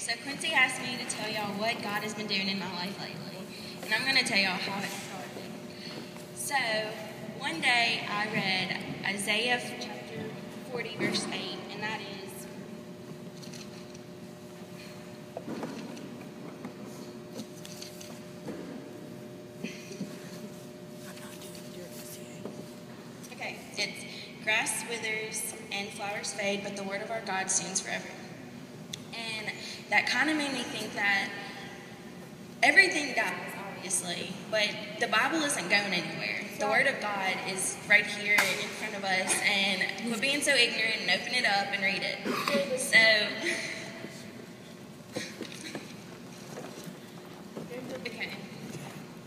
So Quincy asked me to tell y'all what God has been doing in my life lately. And I'm going to tell y'all how it started. So, one day I read Isaiah chapter 40, verse 8, and that is, okay, it's grass withers and flowers fade, but the word of our God stands forever. And that kind of made me think that everything dies, obviously, but the Bible isn't going anywhere. The Word of God is right here in front of us, and quit being so ignorant and open it up and read it. So, okay,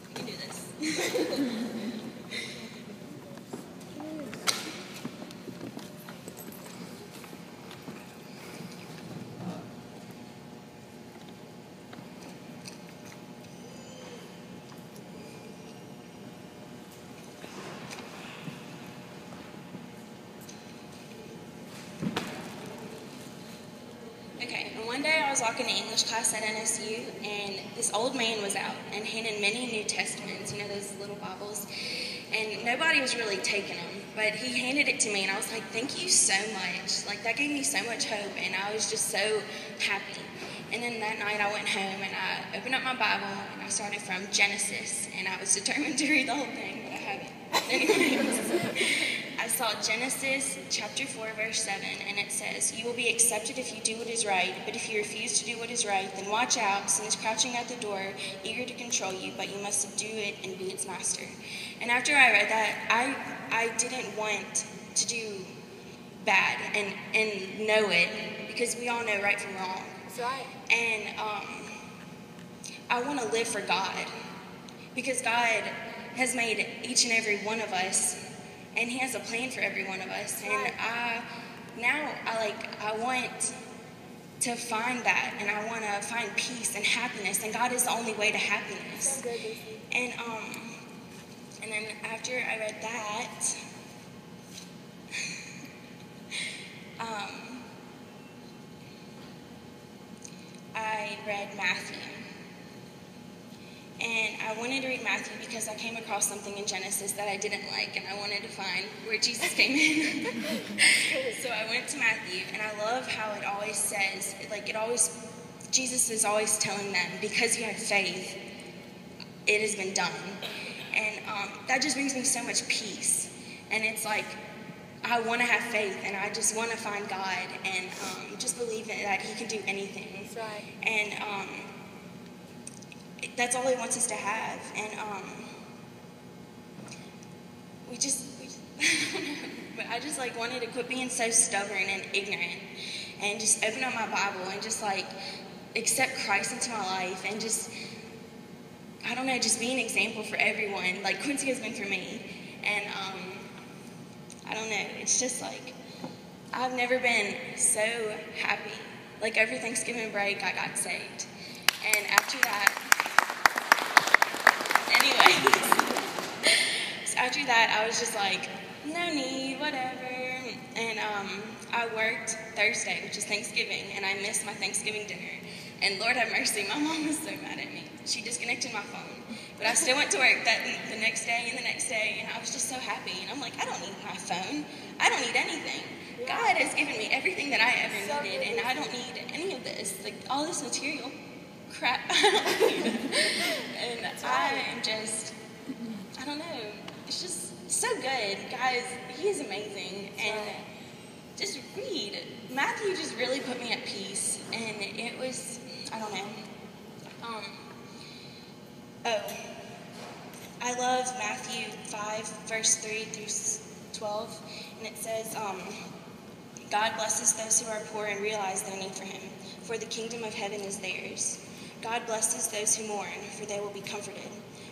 you can do this. Okay, and one day I was walking to English class at NSU, and this old man was out and handing many New Testaments, you know, those little Bibles, and nobody was really taking them, but he handed it to me, and I was like, thank you so much. Like, that gave me so much hope, and I was just so happy. And then that night I went home, and I opened up my Bible, and I started from Genesis, and I was determined to read the whole thing, but I haven't. Anyways, I saw Genesis chapter 4, verse 7, and it says, "You will be accepted if you do what is right, but if you refuse to do what is right, then watch out, sin is crouching at the door, eager to control you, but you must subdue it and be its master." And after I read that, I didn't want to do bad and know it, because we all know right from wrong. That's right. And I want to live for God, because God has made each and every one of us, and He has a plan for every one of us. And I want to find that, and I want to find peace and happiness, and God is the only way to happiness. So good, Lucy. And then after I read that, I read Matthew. And I wanted to read Matthew because I came across something in Genesis that I didn't like, and I wanted to find where Jesus came in. So I went to Matthew, and I love how it always says, Jesus is always telling them, because you have faith, it has been done. And that just brings me so much peace. And it's like, I want to have faith, and I just want to find God, and just believe that He can do anything. That's right. And that's all He wants us to have. And but I just like wanted to quit being so stubborn and ignorant, and just open up my Bible and just like accept Christ into my life, and just, I don't know, just be an example for everyone, like Quincy has been for me. And I don't know, it's just like, I've never been so happy. Like, every Thanksgiving break, I got saved. And after that, so after that, I was just like, no need, whatever. And I worked Thursday, which is Thanksgiving, and I missed my Thanksgiving dinner. And Lord have mercy, my mom was so mad at me. She disconnected my phone. But I still went to work the next day and the next day, and I was just so happy. And I'm like, I don't need my phone. I don't need anything. God has given me everything that I ever needed, and I don't need any of this. Like, all this material crap, I don't need it. And I am just, I don't know, it's just so good. Guys, He is amazing. And just read. Matthew just really put me at peace, and it was, I don't know. I love Matthew 5, verse 3 through 12, and it says, God blesses those who are poor and realize their need for Him, for the kingdom of heaven is theirs. God blesses those who mourn, for they will be comforted.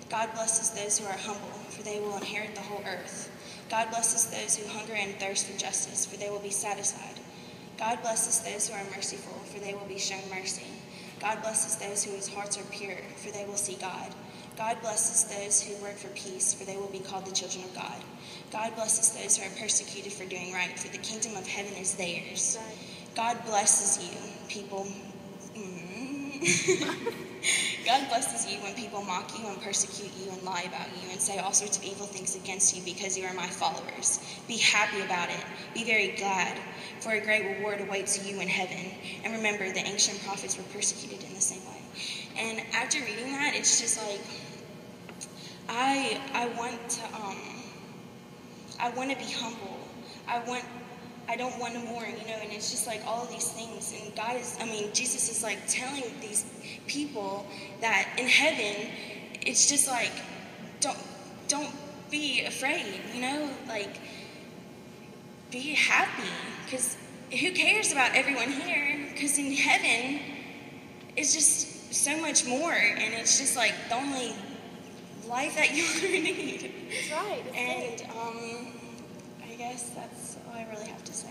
God blesses those who are humble, for they will inherit the whole earth. God blesses those who hunger and thirst for justice, for they will be satisfied. God blesses those who are merciful, for they will be shown mercy. God blesses those whose hearts are pure, for they will see God. God blesses those who work for peace, for they will be called the children of God. God blesses those who are persecuted for doing right, for the kingdom of heaven is theirs. God blesses you, people, God blesses you when people mock you and persecute you and lie about you and say all sorts of evil things against you because you are my followers. Be happy about it. Be very glad, for a great reward awaits you in heaven. And remember, the ancient prophets were persecuted in the same way. And after reading that, it's just like, I want to be humble. I don't want to mourn, and it's just like all of these things. And Jesus is like telling these people that in heaven, it's just like, don't be afraid, like, be happy, because who cares about everyone here? Because in heaven, it's just so much more, and it's just like the only life that you ever need. That's right. And I guess that's all I really have to say.